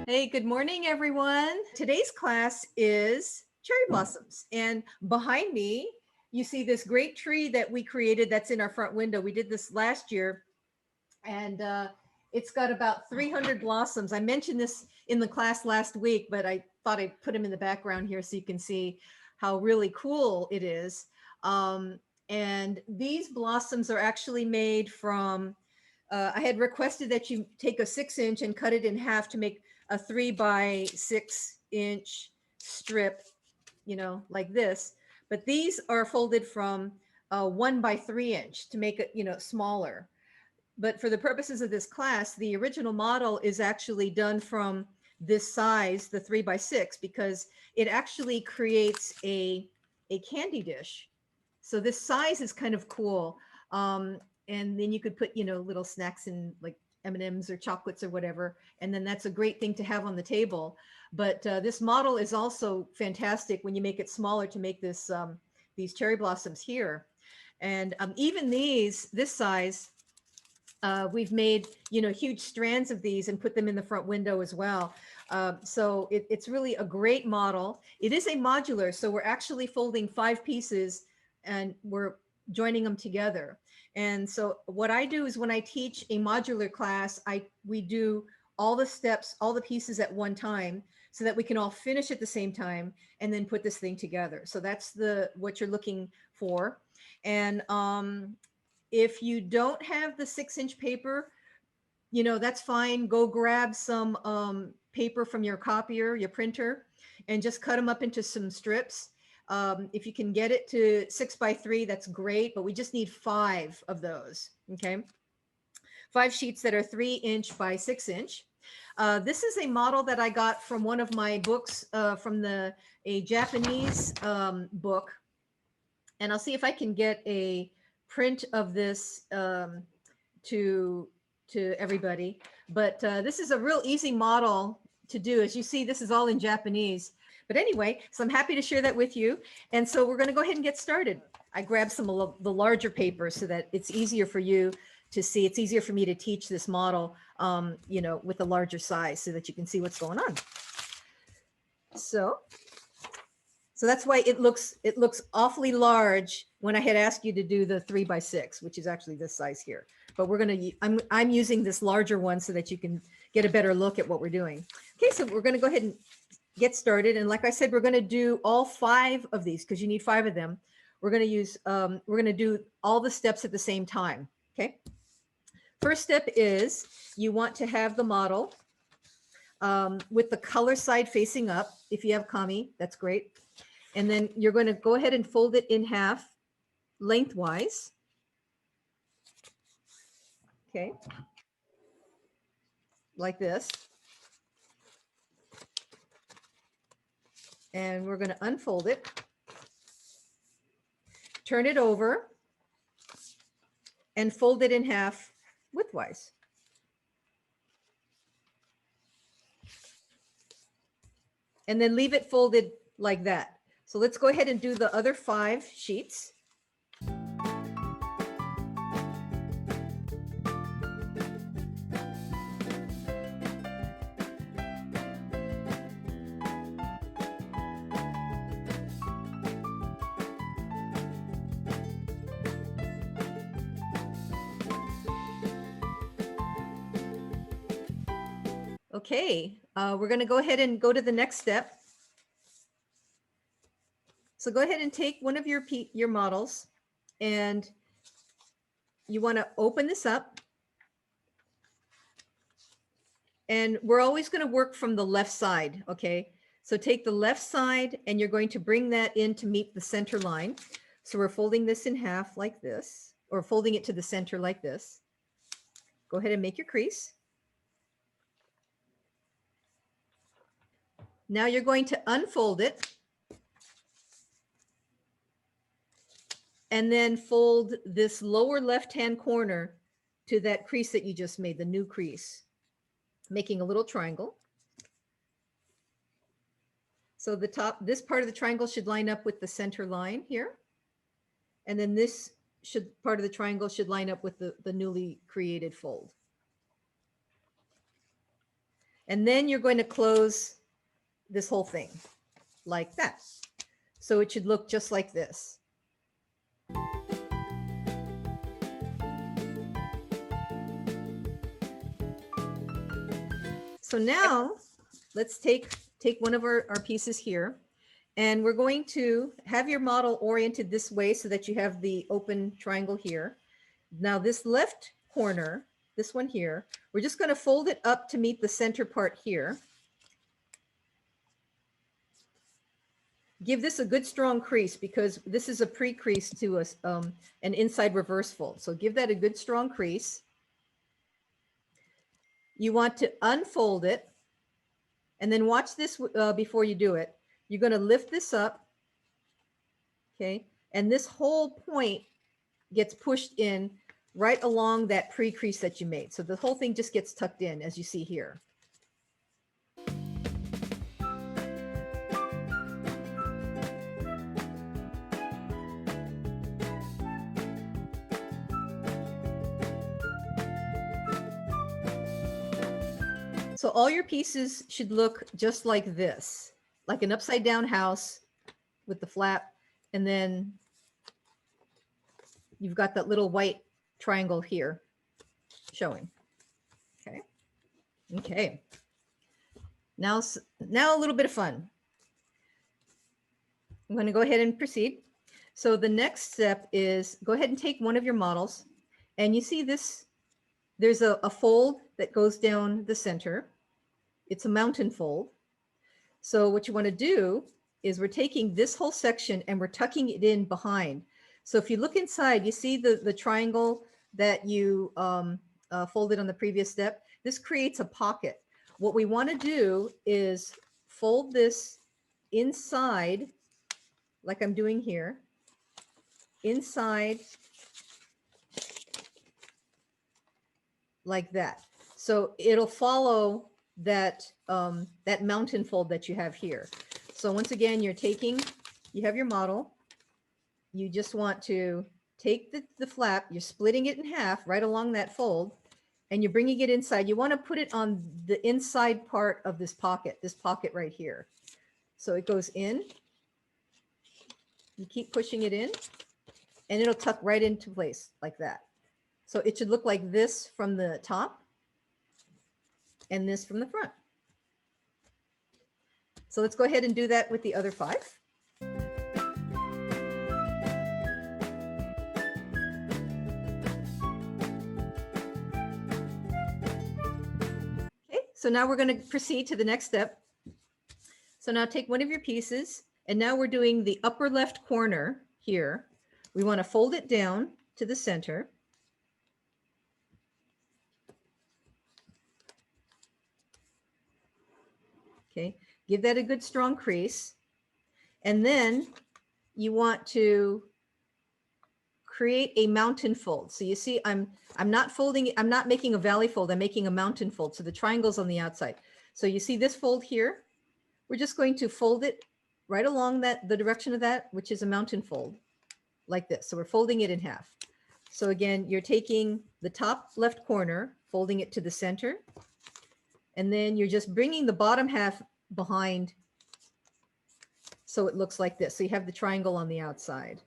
Hey, good morning, everyone. Today's class is cherry blossoms. And behind me, you see this great tree that we created that's in our front window. We did this last year, and it's got about 300 blossoms. I mentioned this in the class last week, but I thought I'd put them in the background here so you can see how really cool it is. And these blossoms are actually made from I had requested that you take a 6-inch and cut it in half to make a 3 by 6 inch strip, like this. But these are folded from a 1 by 3 inch to make it, smaller. But for the purposes of this class, the original model is actually done from this size, the 3 by 6, because it actually creates a candy dish. So this size is kind of cool. And then you could put, little snacks in like M&Ms or chocolates or whatever. And then that's a great thing to have on the table. But this model is also fantastic when you make it smaller to make these cherry blossoms here. And even this size, we've made, huge strands of these and put them in the front window as well. So it's really a great model. It is a modular, so we're actually folding 5 pieces and we're joining them together. And so what I do is when I teach a modular class, we do all the steps, all the pieces at one time so that we can all finish at the same time and then put this thing together. So that's what you're looking for. And if you don't have the 6-inch paper, that's fine. Go grab some paper from your copier, your printer, and just cut them up into some strips. If you can get it to 6 by 3, that's great, but we just need 5 of those, okay? 5 sheets that are 3-inch by 6-inch. This is a model that I got from one of my books, from a Japanese book. And I'll see if I can get a print of this to everybody. But this is a real easy model to do. As you see, this is all in Japanese. But anyway, so I'm happy to share that with you. And so we're going to go ahead and get started. I grabbed some of the larger paper so that it's easier for you to see. It's easier for me to teach this model, with a larger size so that you can see what's going on. So that's why it looks awfully large when I had asked you to do the 3 by 6, which is actually this size here. But I'm using this larger one so that you can get a better look at what we're doing. Okay, so we're going to go ahead and get started. And like I said, we're going to do all 5 of these because you need 5 of them. We're going to do all the steps at the same time. Okay. First step is you want to have the model with the color side facing up. If you have kami, that's great. And then you're going to go ahead and fold it in half lengthwise. Okay. Like this. And we're going to unfold it. Turn it over and fold it in half widthwise. And then leave it folded like that. So let's go ahead and do the other 5 sheets. Okay, we're going to go ahead and go to the next step. So go ahead and take one of your models, and you want to open this up. And we're always going to work from the left side, okay? So take the left side and you're going to bring that in to meet the center line. So we're folding this in half like this, or folding it to the center like this. Go ahead and make your crease. Now you're going to unfold it and then fold this lower left-hand corner to that crease that you just made, the new crease, making a little triangle. So this part of the triangle should line up with the center line here. And then this part of the triangle should line up with the newly created fold. And then you're going to close this whole thing like that. So it should look just like this. So now let's take one of our pieces here, and we're going to have your model oriented this way so that you have the open triangle here. Now this left corner, this one here, we're just going to fold it up to meet the center part here. Give this a good strong crease because this is a pre-crease to an inside reverse fold. So give that a good strong crease. You want to unfold it, and then watch this before you do it. You're going to lift this up, okay? And this whole point gets pushed in right along that pre-crease that you made. So the whole thing just gets tucked in, as you see here. So all your pieces should look just like this, like an upside down house with the flap, and then you've got that little white triangle here showing. Okay. Okay. Now a little bit of fun. I'm going to go ahead and proceed. So the next step is go ahead and take one of your models, and you see this, there's a fold that goes down the center. It's a mountain fold. So what you want to do is we're taking this whole section and we're tucking it in behind. So if you look inside, you see the triangle that you folded on the previous step. This creates a pocket. What we want to do is fold this inside, like I'm doing here, inside like that. So it'll follow that that mountain fold that you have here. So once again, you have your model. You just want to take the flap, you're splitting it in half right along that fold, and you're bringing it inside. You want to put it on the inside part of this pocket right here. So it goes in. You keep pushing it in, and it'll tuck right into place like that. So it should look like this from the top and this from the front. So let's go ahead and do that with the other 5. Okay, so now we're going to proceed to the next step. So now take one of your pieces, and now we're doing the upper left corner here. We want to fold it down to the center. Okay, give that a good strong crease. And then you want to create a mountain fold. So you see, I'm not folding, I'm not making a valley fold, I'm making a mountain fold. So the triangle's on the outside. So you see this fold here, we're just going to fold it right along the direction of that, which is a mountain fold, like this. So we're folding it in half. So again, you're taking the top left corner, folding it to the center, and then you're just bringing the bottom half behind so it looks like this. So you have the triangle on the outside.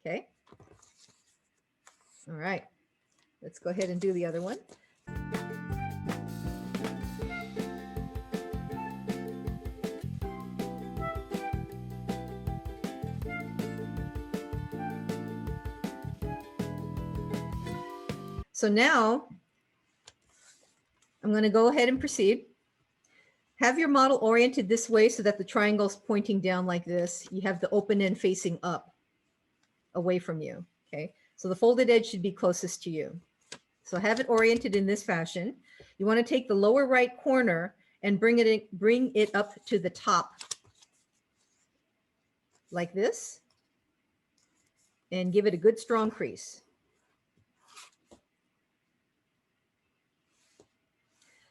Okay. All right. Let's go ahead and do the other one. So now I'm going to go ahead and proceed. Have your model oriented this way so that the triangle's pointing down like this. You have the open end facing up away from you. Okay. So the folded edge should be closest to you. So have it oriented in this fashion. You want to take the lower right corner and bring it up to the top like this, and give it a good strong crease.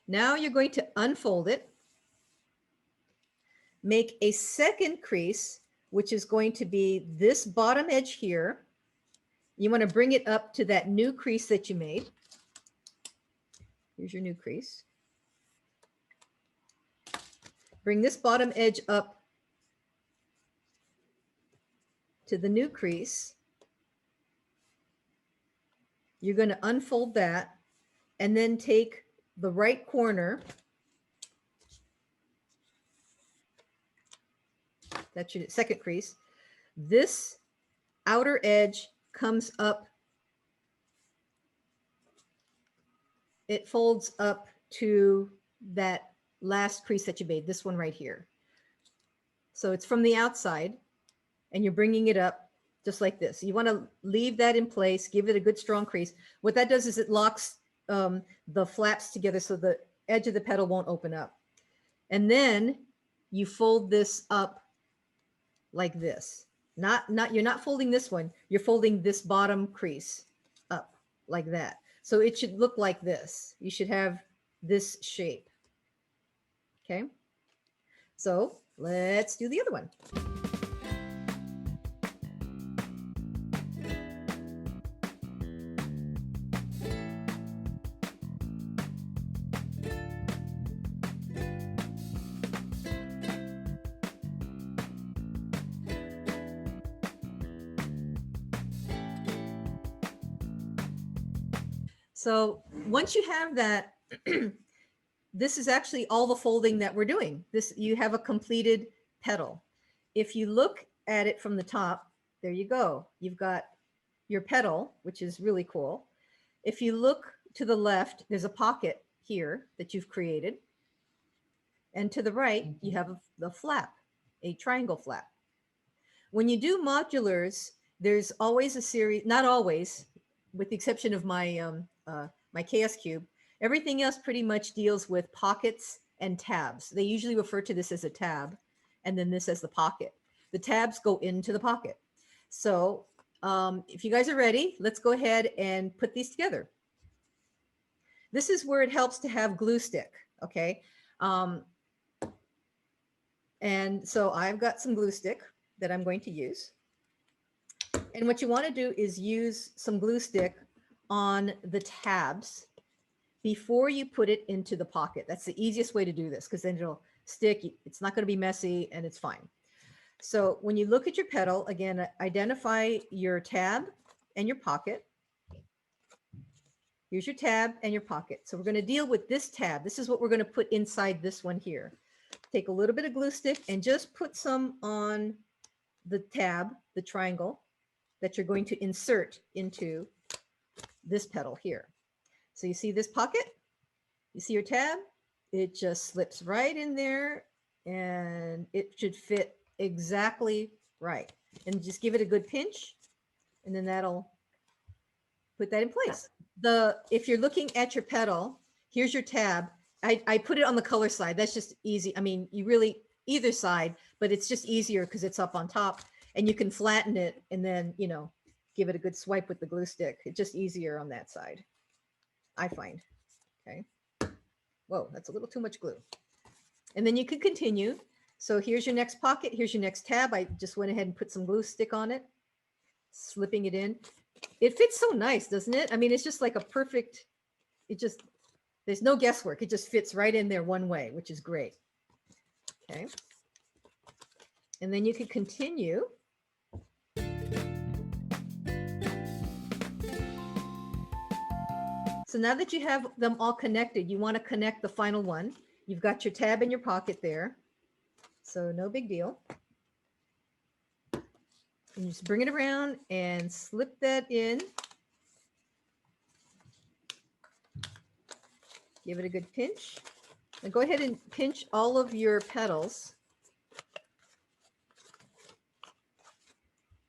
Now you're going to unfold it, make a second crease, which is going to be this bottom edge here. You want to bring it up to that new crease that you made. Here's your new crease. Bring this bottom edge up to the new crease. You're going to unfold that and then take the right corner. That's your second crease. This outer edge comes up. It folds up to that last crease that you made, this one right here. So it's from the outside and you're bringing it up just like this. You want to leave that in place, give it a good strong crease. What that does is it locks the flaps together so the edge of the petal won't open up. And then you fold this up like this. You're not folding this one, you're folding this bottom crease up like that. So it should look like this. You should have this shape. Okay. So let's do the other one. So once you have that, this is actually all the folding that we're doing. You have a completed petal. If you look at it from the top, there you go. You've got your petal, which is really cool. If you look to the left, there's a pocket here that you've created. And to the right, you have the flap, a triangle flap. When you do modulars, there's always a series, not always, with the exception of my my chaos cube, everything else pretty much deals with pockets and tabs. They usually refer to this as a tab and then this as the pocket. The tabs go into the pocket. So if you guys are ready, let's go ahead and put these together. This is where it helps to have glue stick, okay? And so I've got some glue stick that I'm going to use. And what you want to do is use some glue stick on the tabs before you put it into the pocket. That's the easiest way to do this because then it'll stick. It's not going to be messy and it's fine. So when you look at your petal, again, identify your tab and your pocket. Here's your tab and your pocket. So we're going to deal with this tab. This is what we're going to put inside this one here. Take a little bit of glue stick and just put some on the tab, the triangle that you're going to insert into this petal here. So you see this pocket, you see your tab, it just slips right in there and it should fit exactly right. And just give it a good pinch and then that'll put that in place. If you're looking at your petal, here's your tab. I put it on the color side. That's just easy. I mean, you really, either side, but it's just easier because it's up on top and you can flatten it and then, you know, give it a good swipe with the glue stick. It's just easier on that side, I find. Okay. Whoa, that's a little too much glue. And then you could continue. So here's your next pocket. Here's your next tab. I just went ahead and put some glue stick on it, slipping it in. It fits so nice, doesn't it? I mean, it's just like a perfect, there's no guesswork. It just fits right in there one way, which is great. Okay. And then you could continue. So now that you have them all connected, you want to connect the final one. You've got your tab in your pocket there. So no big deal. And you just bring it around and slip that in. Give it a good pinch. And go ahead and pinch all of your petals.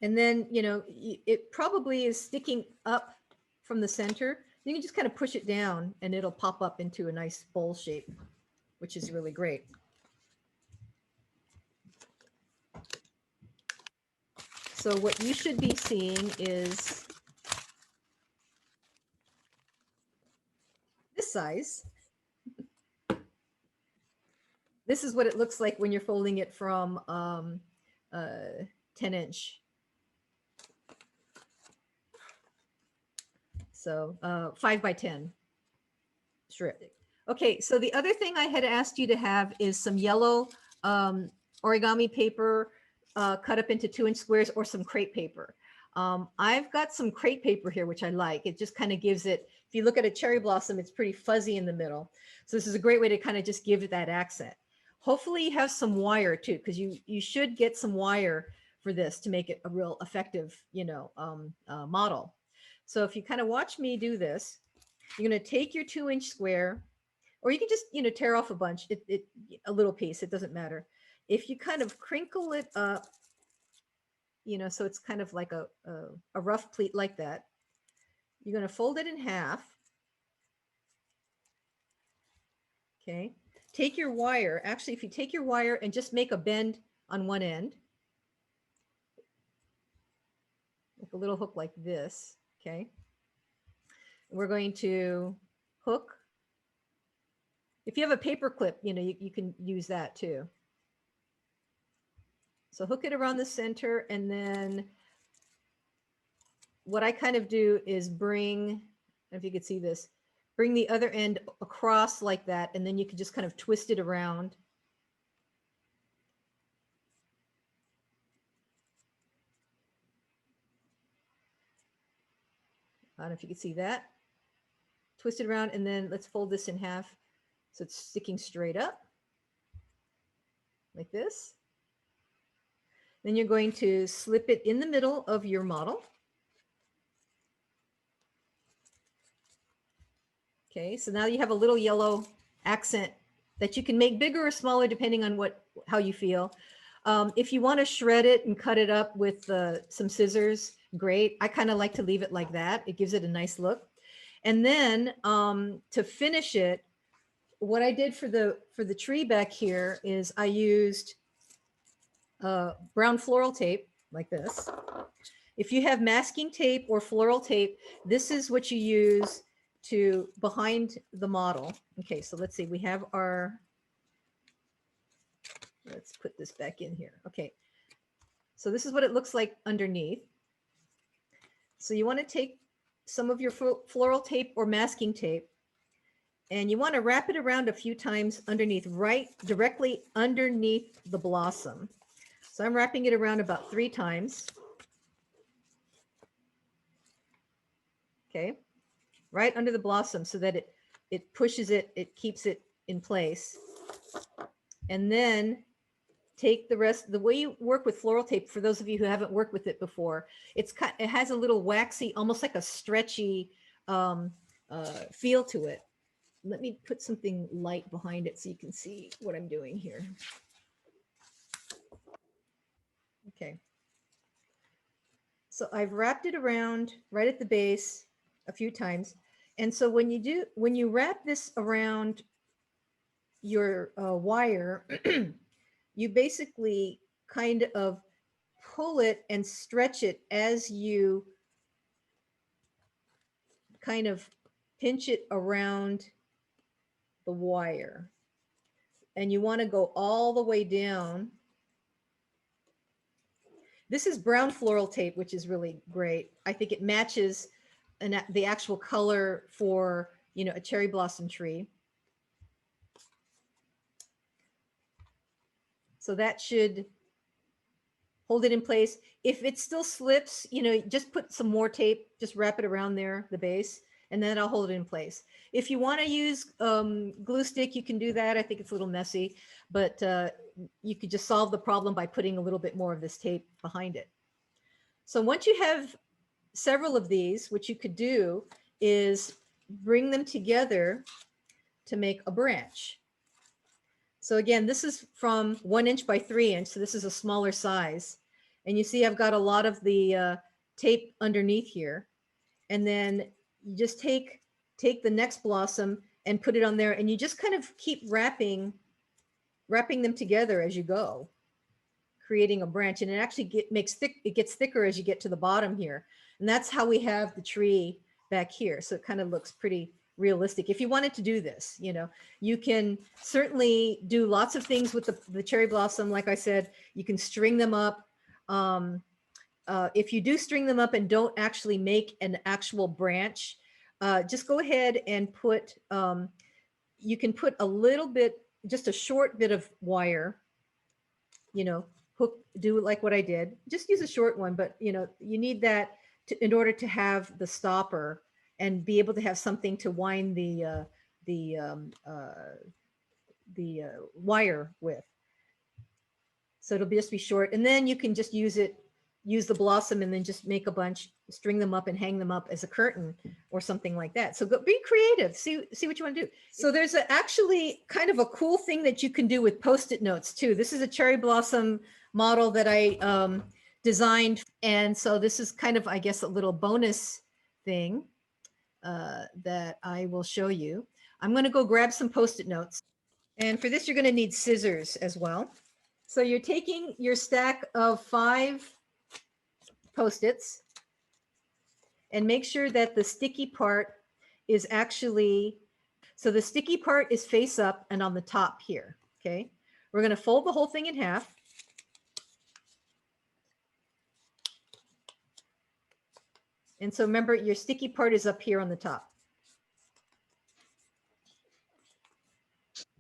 And then, you know, it probably is sticking up from the center. You can just kind of push it down and it'll pop up into a nice bowl shape, which is really great. So what you should be seeing is this size. This is what it looks like when you're folding it from 10-inch. So 5 by 10 strip. Okay, so the other thing I had asked you to have is some yellow origami paper cut up into 2-inch squares or some crepe paper. I've got some crepe paper here, which I like. It just kind of gives it, if you look at a cherry blossom, it's pretty fuzzy in the middle. So this is a great way to kind of just give it that accent. Hopefully you have some wire too, because you should get some wire for this to make it a real effective, model. So if you kind of watch me do this, you're going to take your 2-inch square, or you can just, tear off a bunch, a little piece, it doesn't matter. If you kind of crinkle it up, so it's kind of like a rough pleat like that, you're going to fold it in half. Okay. Take your wire. Actually, if you take your wire and just make a bend on one end, like a little hook like this. Okay. We're going to hook. If you have a paper clip, you can use that too. So hook it around the center, and then what I kind of do is bring, if you could see this, bring the other end across like that, and then you can just kind of twist it around. I don't know if you can see that. Twist it around, and then let's fold this in half so it's sticking straight up like this. Then you're going to slip it in the middle of your model. Okay, so now you have a little yellow accent that you can make bigger or smaller depending on how you feel. If you want to shred it and cut it up with some scissors, great. I kind of like to leave it like that. It gives it a nice look. And then to finish it, what I did for the tree back here is I used brown floral tape like this. If you have masking tape or floral tape, this is what you use to behind the model. Okay, so let's see, we have let's put this back in here. Okay, so this is what it looks like underneath. So you want to take some of your floral tape or masking tape, and you want to wrap it around a few times underneath, right directly underneath the blossom. So I'm wrapping it around about 3 times. Okay, right under the blossom so that it pushes it, it keeps it in place. And then take the rest. The way you work with floral tape, for those of you who haven't worked with it before, it has a little waxy, almost like a stretchy feel to it. Let me put something light behind it so you can see what I'm doing here. Okay. So I've wrapped it around right at the base a few times. And so when you wrap this around your wire, you basically kind of pull it and stretch it as you kind of pinch it around the wire. And you want to go all the way down. This is brown floral tape, which is really great. I think it matches the actual color for, a cherry blossom tree. So that should hold it in place. If it still slips, just put some more tape, just wrap it around there, the base, and then I'll hold it in place. If you want to use glue stick, you can do that. I think it's a little messy, but you could just solve the problem by putting a little bit more of this tape behind it. So once you have several of these, what you could do is bring them together to make a branch. So again, this is from 1 inch by 3 inch. So this is a smaller size. And you see, I've got a lot of the tape underneath here. And then you just take the next blossom and put it on there. And you just kind of keep wrapping them together as you go, creating a branch. And it actually gets thicker as you get to the bottom here. And that's how we have the tree back here. So it kind of looks pretty realistic. If you wanted to do this, you can certainly do lots of things with the cherry blossom. Like I said, you can string them up. If you do string them up and don't actually make an actual branch, just go ahead and you can put a little bit, just a short bit of wire you know, hook, do like what I did. Just use a short one, but you know, you need that in order to have the stopper and be able to have something to wind the um, uh, wire with. So it'll just be short, and then you can just use the blossom, and then just make a bunch, string them up, and hang them up as a curtain or something like that. So go, be creative. See what you want to do. So there's actually kind of a cool thing that you can do with Post-it notes too. This is a cherry blossom model that I designed, and so this is kind of, I guess, a little bonus thing that I will show you. I'm going to go grab some Post-it notes, and for this you're going to need scissors as well. So you're taking your stack of 5 Post-its, and make sure that the sticky part is actually, so the sticky part is face up and on the top here, okay? We're going to fold the whole thing in half. And so remember, your sticky part is up here on the top.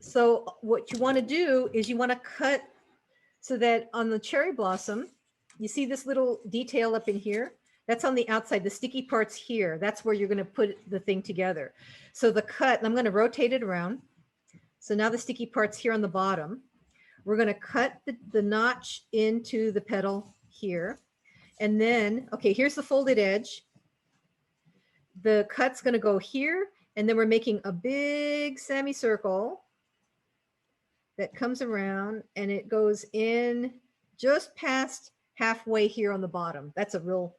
So what you want to do is you want to cut so that on the cherry blossom, you see this little detail up in here? That's on the outside. The sticky part's here. That's where you're going to put the thing together. So the cut, I'm going to rotate it around. So now the sticky part's here on the bottom. We're going to cut the notch into the petal here. And then, okay, here's the folded edge. The cut's going to go here. And then we're making a big semicircle that comes around, and it goes in just past halfway here on the bottom. That's a real,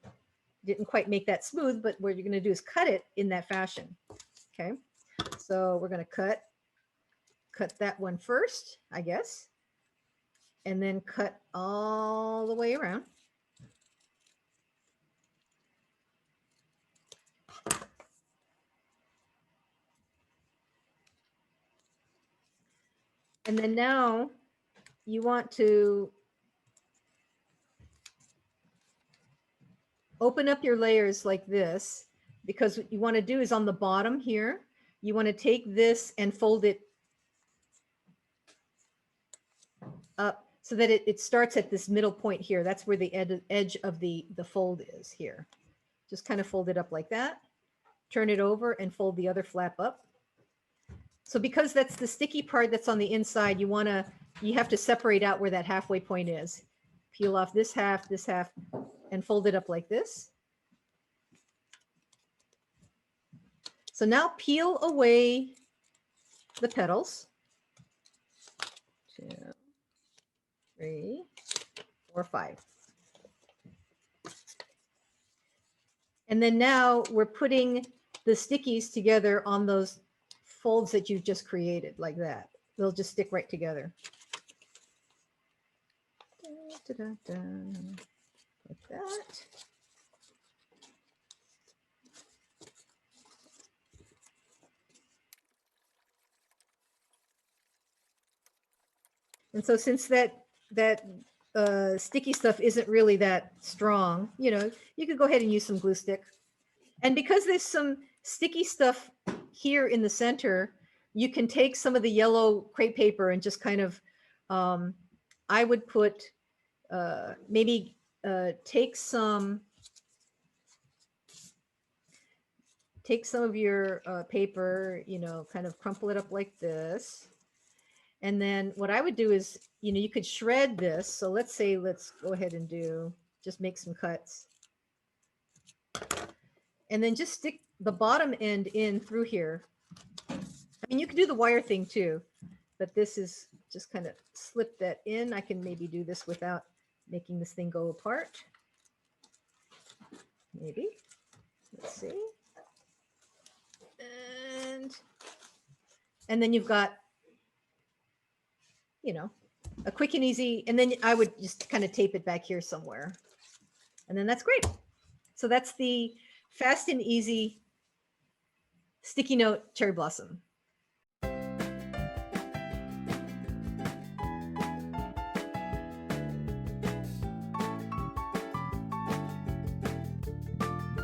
didn't quite make that smooth, but what you're going to do is cut it in that fashion. Okay. So we're going to cut that one first, I guess, and then cut all the way around. And then now you want to open up your layers like this, because what you want to do is on the bottom here, you want to take this and fold it up so that it starts at this middle point here. That's where the edge of the fold is here. Just kind of fold it up like that, turn it over, and fold the other flap up. So because that's the sticky part that's on the inside, you have to separate out where that halfway point is. Peel off this half, and fold it up like this. So now peel away the petals. 2, 3, 4, 5. And then now we're putting the stickies together on those folds that you've just created, like that. They'll just stick right together. Da, da, da, da. Like that. And so since that sticky stuff isn't really that strong, you know, you could go ahead and use some glue stick. And because there's some sticky stuff here in the center, you can take some of the yellow crepe paper and just kind of, I would put, maybe take some of your paper, you know, kind of crumple it up like this. And then what I would do is, you know, you could shred this. So let's go ahead and just make some cuts. And then just stick the bottom end in through here. I mean, you can do the wire thing too, but this is just kind of slip that in. I can maybe do this without making this thing go apart. Maybe. Let's see. And then you've got, you know, a quick and easy, and then I would just kind of tape it back here somewhere. And then that's great. So that's the fast and easy sticky note cherry blossom.